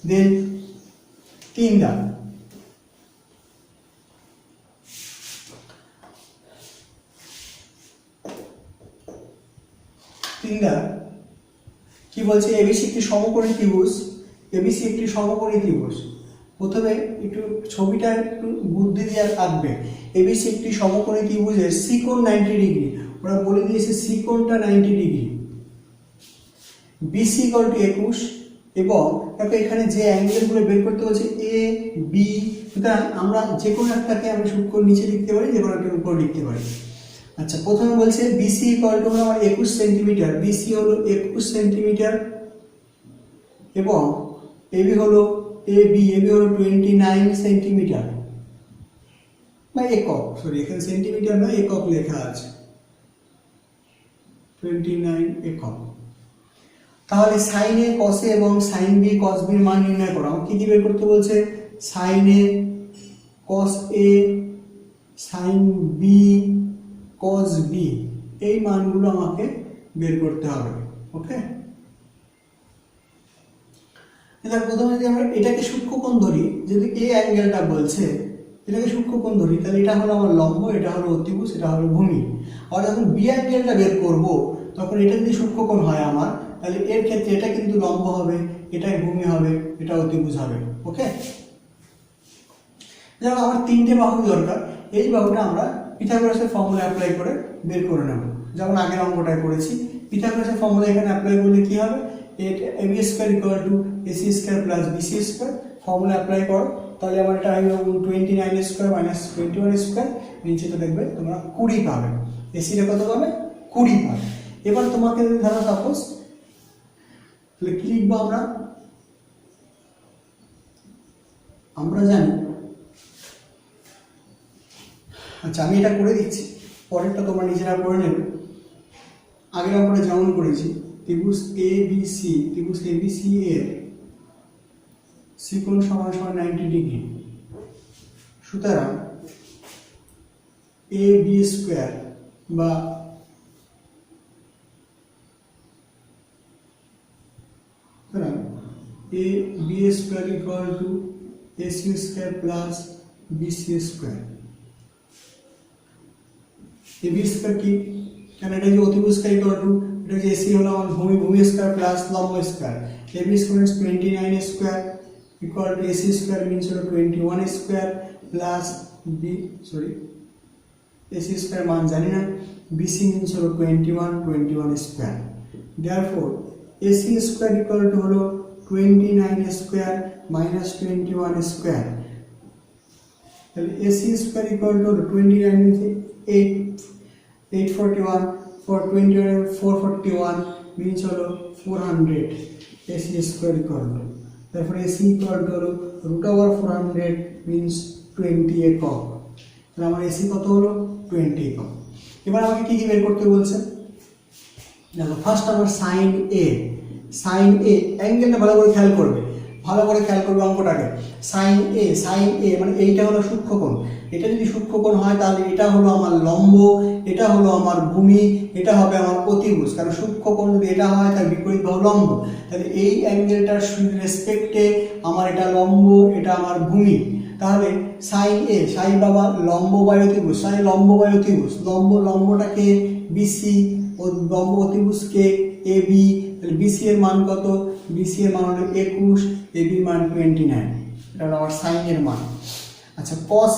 দেন 3 দাগ, কি বলছে, এবিসি একটি সমকোণী ত্রিভুজ, এবিসি একটি সমকোণী ত্রিভুজ। প্রথমে একটু ছবিটা একটু বুদ্ধি দিয়ে আঁকবে। এবিসি একটি সমকোণী ত্রিভুজের সি কোণ 90 ডিগ্রি, ওরা বলে দিয়েছে সি কোণটা 90 ডিগ্রি, বিসি ইকুয়াল টু 21, এবং দেখো এখানে যে অ্যাঙ্গেলগুলো বের করতে বলছে এ বি, সুতরাং আমরা যে কোনো একটাকে আমরা সূক্ষ্ম নিচে লিখতে পারি, যে কোনো একটা উপরে লিখতে পারি। আচ্ছা, প্রথমে বলছে বিসি ইকুয়াল টু আমার 21 সেন্টিমিটার, বিসি হলো 21 সেন্টিমিটার, এবং এবি হলো এবি হলো 29 সেন্টিমিটার, বা একক, সরি এখানে সেন্টিমিটার না একক লেখা আছে, 29 একক। তাহলে সাইন এ কস এ এবং সাইন বি কস বি এর মান নির্ণয় করো। আমাকে কি বের করতে বলছে, সাইন এ কস এ সাইন বি কস বি, এই মানগুলো আমাকে বের করতে হবে। ওকে, এবার প্রথমে যদি আমরা এটাকে সূক্ষ্মকোণ ধরি, যদি এ অ্যাঙ্গেলটা বলছে এটাকে সূক্ষ্মকোণ ধরি, তাহলে এটা হলো আমার লম্ব, এটা হলো অতিভুজ, এটা হলো ভূমি। আর যখন বি অ্যাঙ্গেলটা বের করব, তখন এটা যদি সূক্ষ্মকোণ হয় আমার, তাহলে এর ক্ষেত্রে এটা কিন্তু লম্ব হবে, এটাই ভূমি হবে, এটা অতিভুজ হবে। ওকে, যেমন আমার 3টে বাহু দরকার, এই বাহুটা আমরা পিথাগোরাসের ফর্মুলা অ্যাপ্লাই করে বের করে নেব, যেমন আগের অঙ্কটায় করেছি। পিথাগোরাসের ফর্মুলা এখানে অ্যাপ্লাই করলে কি হবে, AB square equal to AC square plus BC square, formula apply করো, তাহলে আমার এটা হবে 29 স্কোয়ার মাইনাস 21 স্কোয়ার, নিচেটা দেখবে তোমরা 20 পাবে, এসিটা কত পাবে, 20 পাবে। এবার তোমাকে যদি ধরো সাপোজ, তাহলে কি লিখবো আমরা জানি, আচ্ছা আমি এটা করে দিচ্ছি, পরেরটা তোমরা নিজেরা করে নেবে। আগের অঙ্কটা যেমন করেছি, ত্রিভুজ এবিসি, ত্রিভুজ এবিসি এর সি কোণ সমান 90 ডিগ্রি, সুতরাং এ বি স্কোয়ার বা A B square equal to AC square plus BC square. A B square কি, কেন এটা যে অতিভুজ স্কোয়ার ইকুয়াল টু, এটা যে এসি হলো আমার ভূমি, ভূমি স্কোয়ার প্লাস লম্ব square, A B square is 29 square equal to AC square means হলো 21 square plus B, sorry AC square মান জানি না, বিসি মিনস হলো 21 square. Therefore AC square equal to হলো 29 স্কোয়ার মাইনাস 21 স্কোয়ার, তাহলে AC square equal to 29 841 for 21 441 means হলো 400, এসি স্কোয়ার ইকুয়াল টু, তারপরে এসি ইকুয়াল টু হলো √400 means 20 একক, তাহলে আমার এসি কত হলো 20 একক। এবার আমাকে কি কি বের করতে বলছে, দেখো ফার্স্ট আমার সাইন এ, অ্যাঙ্গেলটা ভালো করে খেয়াল করবে, অঙ্কটাকে। সাইন এ মানে এইটা হলো সূক্ষ্মকোণ, এটা যদি সূক্ষ্মকোণ হয় তাহলে এটা হলো আমার লম্ব, এটা হলো আমার ভূমি, এটা হবে আমার অতিভুজ, কারণ সূক্ষ্মকোণ যদি এটা হয় তার বিপরীত বাহু লম্ব, তাহলে এই অ্যাঙ্গেলটার রেসপেক্টে আমার এটা লম্ব, এটা আমার ভূমি। তাহলে সাইন এ, সাই বাবা লম্ব বাই অতিভুজ, সাই লম্ব বাই অতিভুজ, লম্বটাকে বিসি, লম্ব অতিভুজকে এ বি, তাহলে বিসি এর মান কত, বিসি এর মান হলো 21, এ বি মান 29, এটা হলো আমার সাইন এর মান। আচ্ছা কস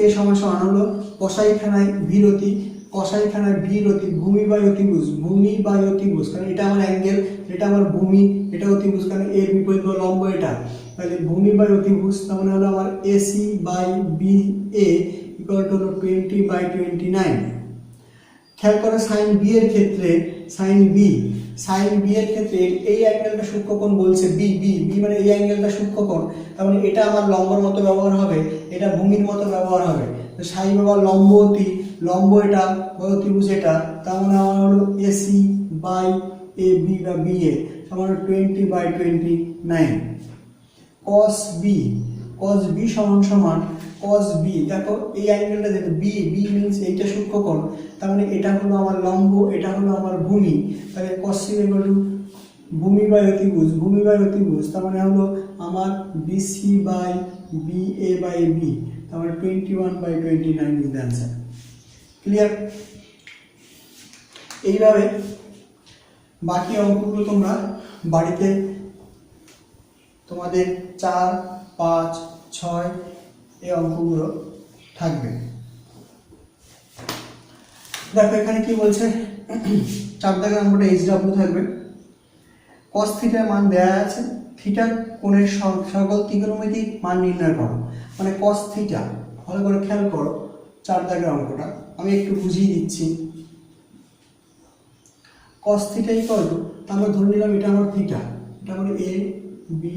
এ সমান হলো কসাইখানায় বিরতি, ভূমি বাই অতিভুজ, কারণ এটা আমার অ্যাঙ্গেল, এটা আমার ভূমি, এটা অতিভুজ, কারণ এর বিপরীত লম্ব এটা, তাহলে ভূমি বাই অতিভুজ, তার মানে হলো আমার AC by B A equal to হলো 20/29। খেয়াল করো সাইন বি এর ক্ষেত্রে, সাইন বি এর ক্ষেত্রে এই অ্যাঙ্গেলটা সূক্ষ্মকোণ বলছে বি বি বি মানে এই অ্যাঙ্গেলটা সূক্ষ্মকোণ, তার মানে এটা আমার লম্বর মতো ব্যবহার হবে, এটা ভূমির মতো ব্যবহার হবে। তো সাই বাবার লম্ব অতি, লম্ব এটা, অতিভুজ এটা, তার মানে আমার হলো এসি বাই এ বি বা বি এ সমান 20/29। cos b সমান সমান cos b, দেখো এই অ্যাঙ্গেলটা দেখো বি বি মিন্স এইটা সূক্ষ্মকোণ, তার মানে এটা হলো আমার লম্ব, এটা হলো আমার ভূমি, তাহলে cos c ইকুয়াল টু ভূমি বাই অতিভুজ, ভূমি বাই অতিভুজ, তার মানে হলো আমার bc by ba by b, তার মানে 21/29 ইজ দ্য অ্যান্সার। ক্লিয়ার? এইভাবে বাকি অঙ্কগুলো তোমরা বাড়িতে তোমাদের 4, 5, 6 এই অঙ্কগুলো থাকবে। দেখো এখানে কি বলছে, 4 দাগের অঙ্কটা HW থাকবে। cos থিটার মান দেওয়া আছে, থিটা কোণের সকল ত্রিকোণমিতিক মান নির্ণয় করো। মানে cos থিটা, ভালো করে খেয়াল করো 4 দাগের অঙ্কটা আমি একটু বুঝিয়ে দিচ্ছি। cos থিটা ইকুয়াল টু, আমরা ধরে নিলাম এটা আমার থিটা, এটা হলো এ বি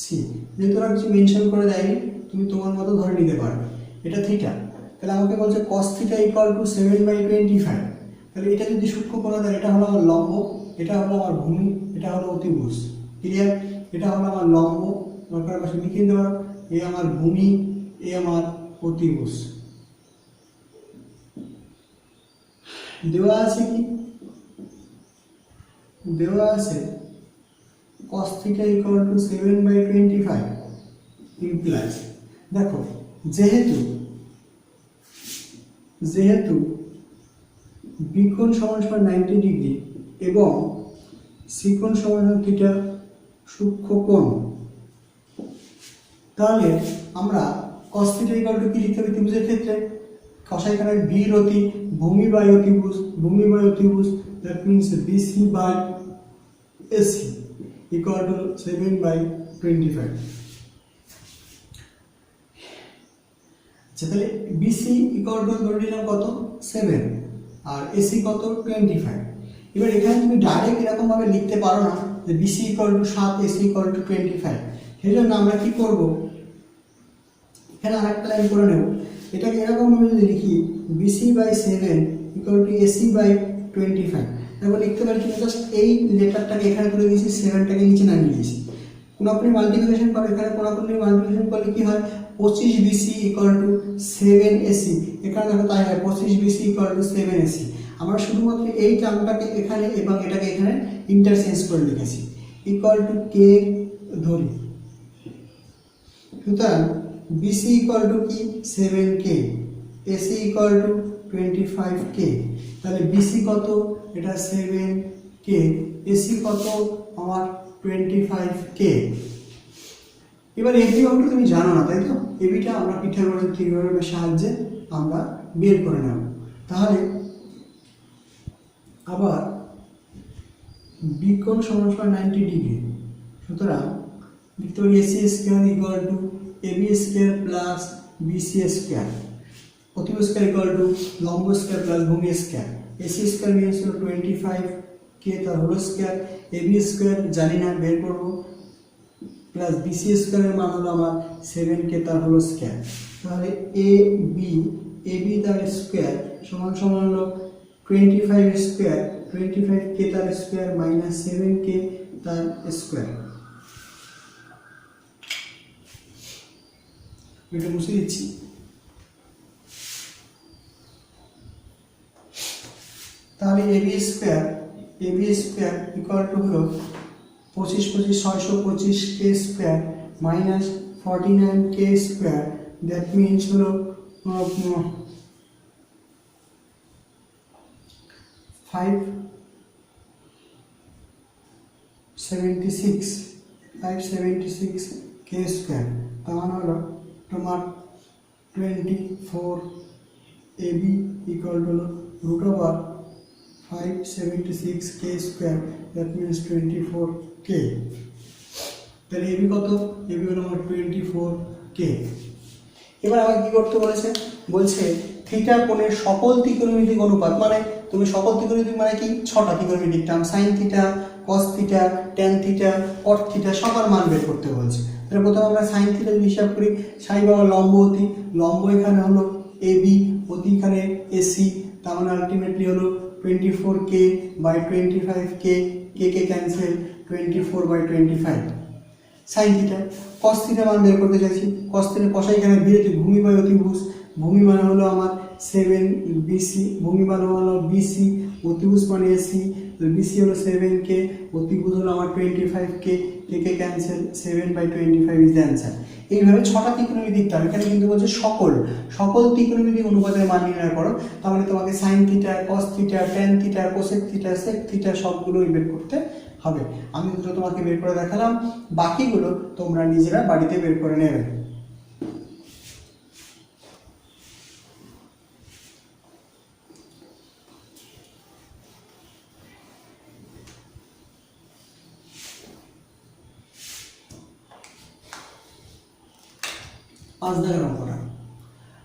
সি, যেহেতু ওরা কিছু মেনশন করে দেয়নি তুমি তোমার মতো ধরে নিতে পারবে এটা থিটা। তাহলে আমাকে বলছে cos থিটা ইকুয়াল টু 7/25, তাহলে এটা যদি সূক্ষ্মকোণ হয় এটা হলো আমার লম্ব, এটা হলো আমার ভূমি, এটা হলো অতিভুজ। ক্লিয়ার? এটা হলো আমার লম্ব, দরকার পাশে লিখে দিতে পারো, এ আমার ভূমি, এ আমার অতিভুজ। দেওয়া আছে কি, দেওয়া আছে cos theta equal to 7/25 implies, দেখো যেহেতু বি কোণ সমান 90 ডিগ্রি এবং সি কোণ সমান থিটা সূক্ষ্মকোণ, তাহলে আমরা cos theta equal to কি লিখতে হবে ত্রিভুজের ক্ষেত্রে, কষাই এখানে বি রতি ভূমি বাই অতিভুজ, ভূমি বাই অতিভুজ, that means BC by AC equal to 7/25। আচ্ছা তাহলে বিসি ইকুয়াল টু ধরে নিলাম কত 7 আর এসি কত 25। এবার এখানে তুমি ডাইরেক্ট এরকম ভাবে লিখতে পারো না যে BC equal to 7 AC equal to 25, সেই জন্য আমরা কি করব, এখানে আরেকটা লাইন করে নেব, এটাকে এরকম ভাবে যদি লিখি BC by 7 equal to AC by 25, তারপর লিখতে পারি কিন্তু জাস্ট এই লেটারটাকে এখানে তুলে দিয়েছি, 7টাকে নিচে নামিয়ে দিয়েছি। কোনাকুনি মাল্টিপ্লিকেশন করো, এখানে কোনাকুনি মাল্টিপ্লিকেশন করলে কি হয় 25 বিসি ইকুয়াল টু 7 এসি, এখানে দেখো তাই হয় 25 বিসি ইকুয়াল টু 7 এসি। আমরা শুধুমাত্র এই টার্মটাকে এখানে এবং এটাকে এখানে ইন্টারচেঞ্জ করে লিখেছি, ইকুয়াল টু কে ধরি। সুতরাং বিসি ইকুয়াল টু কি 7k, AC equal two 25k, তাহলে বিসি কত, এটা 7k, এসি কত আমার 25k। এবার এবি অঙ্কটা তুমি জানো না তাই তো, এবিটা আমরা পিথাগোরাসের থিওরেমের সাহায্যে আমরা বের করে নেব। তাহলে আবার বি কোণ সমান 90 ডিগ্রি, সুতরাং লিখতে পারি AC square equal to AB square plus BC square, অতিভুজ স্কয়ার ইকুয়াল টু লম্ব স্কয়ার প্লাস ভূমি square. AC square means 25k তার হোল স্কয়ার, এবি স্কয়ার জানি না বের করব, প্লাস বিসি স্কয়ারের মান হলো আমার 7k তার হোল স্কয়ার। তাহলে এবি তার স্কয়ার সমান সমান হলো 25 স্কয়ার, 25k তার স্কয়ার মাইনাস 7k তার স্কয়ার। এটা মুছে দিচ্ছি। তাহলে এবি স্কয়ার ইকুয়াল টু হলো 25 625k square minus 49k square, that means হলো 576k স্কয়ার, তার মানে হলো তোমার 24 AB equal to root over 576k square, that means 24k। তাহলে এবি কত, এবি হলো আমার 24k। এবার আবার কি করতে বলেছে, বলছে থিটা কোণের সকল ত্রিকোণমিতিক অনুপাত, মানে তুমি সকল ত্রিকোণমিতিক মানে কি, 6টা ত্রিকোণমিতিক term, sign theta, cos theta, tan theta, কট থিটা, সবার মান বের করতে বলছে। তাহলে প্রথমে আমরা সাইন থিটা যদি হিসাব করি, সাই বাবা লম্ব অতি, লম্ব এখানে হলো এবি, অতি এখানে এসি, তার মানে আলটিমেটলি হলো 24k by 25k, K K cancel, 24/25 sine theta. Cos theta মান বের করতে চাইছি, কস থিটা কষাই এখানে বিরতি, ভূমি বাই অতিভুজ, ভূমি মানে হলো আমার 7 বিসি, ভূমি মানে হলো বিসি, অতিভুজ মানে এসি, বিসি হলো 7k, অতিভুজ হলো আমার 25k, K K cancel, 7/25 is the answer. এইভাবে 6টা ত্রিকোণমিতিক টার্ম, এখানে কিন্তু বলছে সকল ত্রিকোণমিতিক অনুপাতের মান নির্ণয় করো। তার মানে তোমাকে sine theta, cos theta, tan theta, cosec theta, sec theta সবগুলোই বের করতে হবে। আমি দুটো তোমাকে বের করে দেখালাম, বাকিগুলো তোমরা নিজেরা বাড়িতে বের করে নেবে। পাঁচ দাগের অঙ্কটা,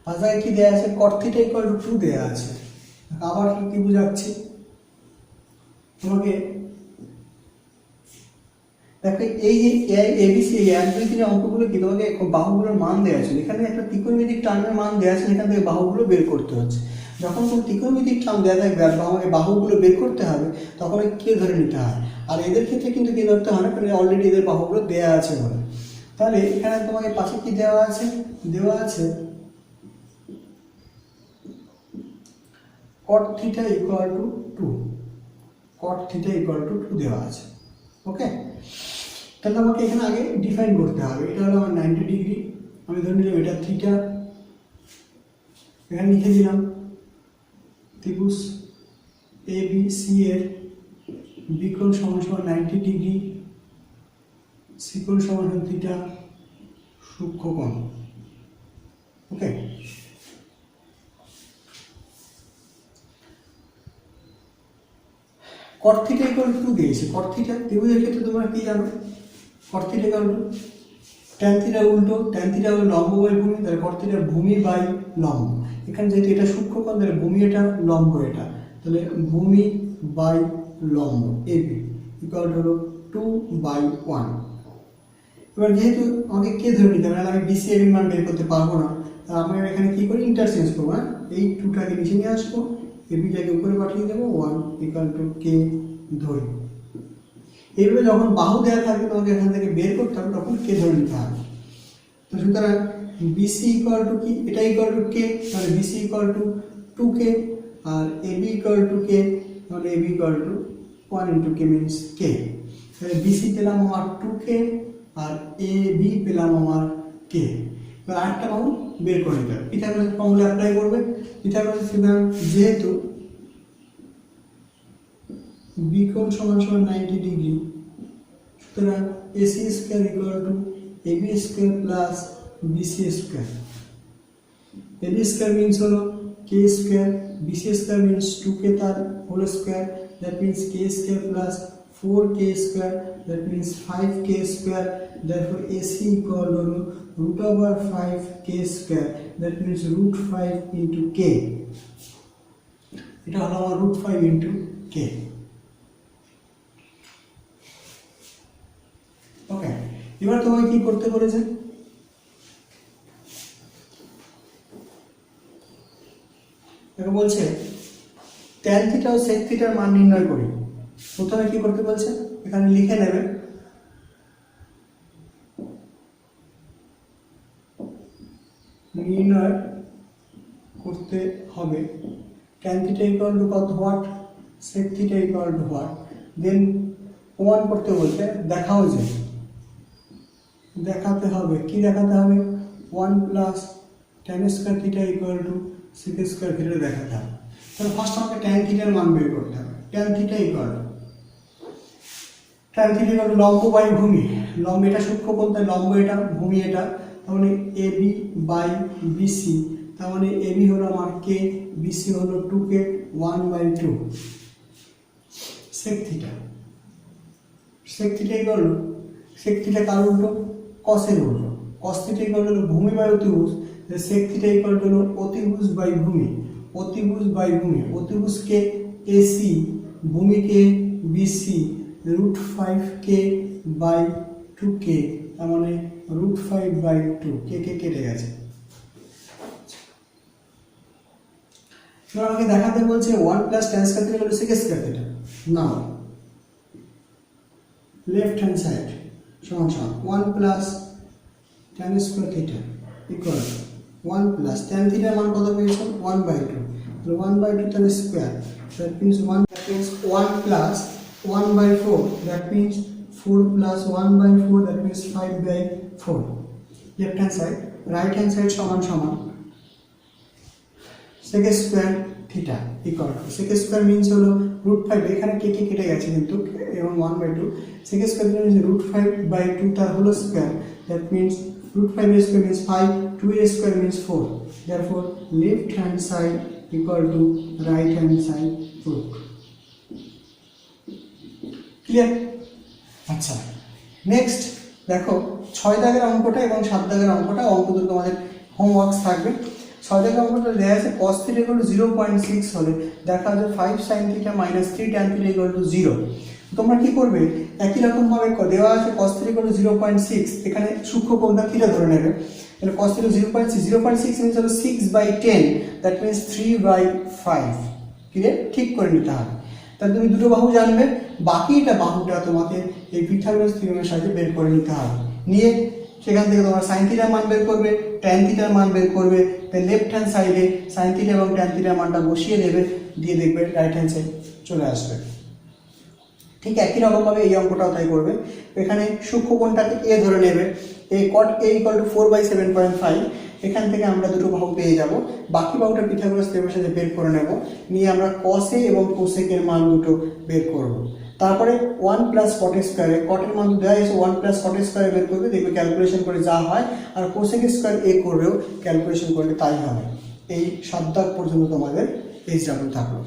পাঁচ দাগে কি দেওয়া আছে, কট থিটা ইকুয়াল টু 2 দেওয়া আছে। আবার কি বুঝাচ্ছি তোমাকে, দেখো এই যে এবিসি, এই 1 2 3 অঙ্কগুলো কি তোমাকে বাহুগুলোর মান দেওয়া আছে, এখানে একটা ত্রিকোণমিতিক টার্মের মান দেওয়া আছে, এখান থেকে বাহুগুলো বের করতে হচ্ছে। যখন কোনো ত্রিকোণমিতিক টার্ম দেওয়া থাকবে আর আমাকে বাহুগুলো বের করতে হবে, তখন কে ধরে নিতে হয়, আর এদের ক্ষেত্রে কিন্তু কি ধরতে হয় না, কারণ অলরেডি এদের বাহুগুলো দেওয়া আছে বলে। তাহলে এখানে তোমাকে পাশে কি দেওয়া আছে, দেওয়া আছে cot theta equal to 2, cot theta equal to 2 দেওয়া আছে। ওকে, তাহলে আমাকে এখানে আগে ডিফাইন করতে হবে, এটা হলো আমার 90 ডিগ্রি, আমি ধরে নিলাম এটা থিটা, এখানে লিখে দিলাম ত্রিভুজ এ বি সি এর বিকোণ সমান 90 ডিগ্রি, সিকোণ সমান theta, সূক্ষ্মকোণ। Okay, cot theta equal to 2 দিয়েছে। cot theta ত্রিভুজের ক্ষেত্রে তোমরা কি জানো, cot theta equal to tan theta উল্টো, tan theta হলো লম্ব বাই ভূমি, তাহলে cot theta ভূমি বাই লম্ব। এখানে যেহেতু এটা সূক্ষ্মকোণ, তাহলে ভূমি এটা, লম্ব এটা, তাহলে ভূমি বাই লম্ব এবি ইকুয়াল হলো 2/1। এবার যেহেতু আমাকে কে ধরে নিতে হবে, আমি বিসি এর মান বের করতে পারবো না, তা আমরা এখানে কি করি, ইন্টারচেঞ্জ করবো। হ্যাঁ, এই 2টাকে নিচে নিয়ে আসবো, এবিটাকে উপরে পাঠিয়ে দেবো, 1 ইকুয়াল টু কে ধরি। এইভাবে যখন বাহু দেওয়া থাকবে তোমাকে এখান থেকে বের করতে হবে, তখন কে ধরে নিতে হবে। তো সুতরাং বিসি ইকুয়াল টু কি, এটা ইকুয়াল টু কে, তাহলে বিসি ইকুয়াল টু 2k, আর এবি ইকুয়াল টু কে, তাহলে AB equal to 1 into k means k. তাহলে বিসি পেলাম আমার 2k, আর এবি পেলাম আমার কে। এবার আরেকটা বাহু বের করে নিতে হবে, পিথাগোরাস ফর্মুলা অ্যাপ্লাই করবে। পিথাগোরাস সিদ্ধান্ত, যেহেতু বিকোণ সমান 90 ডিগ্রি, সুতরাং AC square equal to AB square plus BC square. AB square means হলো k square, BC square means 2k তার whole square, that means k square plus 4k square, that means 5k square. therefore AC equal to root over 5k square, that means root 5 into k, এটা হলো আমার root 5 into k। ওকে, এবার তোমাকে কি করতে বলেছে, দেখো বলছে tan থিটা ও sec থিটার মান নির্ণয় করি। প্রথমে কি করতে বলছে, এখানে লিখে নেবে নির্ণয় করতে হবে tan থিটা ইকুয়াল টু কত, what, sec theta equal to what, then প্রমাণ করতে বলতে দেখাও, যে দেখাতে হবে, কি দেখাতে হবে, 1 plus tan square theta equal to sec square theta দেখাতে হবে। তাহলে ফার্স্ট আমাকে tan থিটার মান বের করতে হবে। tan থিটা ইকুয়াল টু লম্ব বাই ভূমি, লম্ব এটা সূক্ষ্মকোণ, তাই লম্ব এটা, ভূমি এটা, তাহলে এবি বাই বিসি, তার মানে এবি হলো আমার কে, বিসি হলো 2k, 1/2 sec theta. sec theta equal to, sec theta কার উল্টো, কসের উল্টো, cos থিটা ইকুয়াল টু ভূমি বাই অতিভুজ, সেক থিটা ইকুয়াল টু হলো অতিভুজ বাই ভূমি, অতিভুজ বাই ভূমি, অতিভুজকে এসি, ভূমিকে বিসি, √5k বাই 2k, তার মানে √5/2, কে কেটে গেছে। এবার আমাকে দেখাতে বলছে 1 plus tan square theta equal to sec square theta. Now left hand side সমান 1 plus tan square theta equal 1 plus tan থিটার মান কত পেয়েছো 1/2, তাহলে 1/2 tan square, that means 1 plus 1/4, that means 4 plus 1/4, that means 5/4. Left hand side, right hand side সমান sec square theta equal to, sec square means হলো √5, এখানে কে কেটে গেছে কিন্তু, এবং 1/2, sec স্কয়ার মিন্স √5/2 তার whole square, that means √5 square means 5, 2 square means 4, therefore left hand side equal to right hand side root. Clear? আচ্ছা, নেক্সট দেখো 6 দাগের অঙ্কটা এবং 7 দাগের অঙ্কটা, অঙ্ক দুটো তোমাদের হোমওয়ার্কস থাকবে। 6 দাগের অঙ্কটা দেওয়া আছে cos θ equal to 0.6 হলে দেখা যাবে 5 sin θ minus 3 tan θ equal to 0। তোমরা কি করবে, একই রকম ভাবে দেওয়া আছে cos θ equal to 0.6, এখানে সূক্ষ্ম কোণটা থিটা ধরে নেবে, তাহলে cos θ 0.6 means হলো 6/10, that means 3/5। ক্লিয়ার? ঠিক করে নিতে হবে। তাহলে তুমি দুটো বাহু জানবে, বাকিটা বাহুটা তোমাকে এই পিথাগোরাস থিওরেমের সাহায্যে বের করে নিতে হবে। নিয়ে সেখান থেকে তোমার sin থিটার মান বের করবে, tan থিটার মান বের করবে, তাই লেফট হ্যান্ড সাইডে sin থিটা এবং tan থিটার মানটা বসিয়ে দেবে, দিয়ে দেখবে রাইট হ্যান্ড সাইড চলে আসবে। ঠিক একই রকমভাবে এই অঙ্কটাও তাই করবে। এখানে সূক্ষ্ম কোণটাকে a ধরে নেবে, cot a equal to 4/7.5, এখান থেকে আমরা দুটো বাহু পেয়ে যাব, বাকি বাহুটা পিথাগোরাস থিওরেমের সাথে বের করে নেব, নিয়ে আমরা cos a এবং cosec এর মান দুটো বের করব। তারপরে 1 প্লাস cot স্কয়ারে, cot এর মান দেওয়া আছে 1 প্লাস cot স্কয়ারে বের করবে, দেখবে ক্যালকুলেশন করে যা হয়, আর cosec স্কয়ার a করবেও ক্যালকুলেশন করলে তাই হবে। এই 7 দাগ পর্যন্ত তোমাদের এই চালু থাকলো।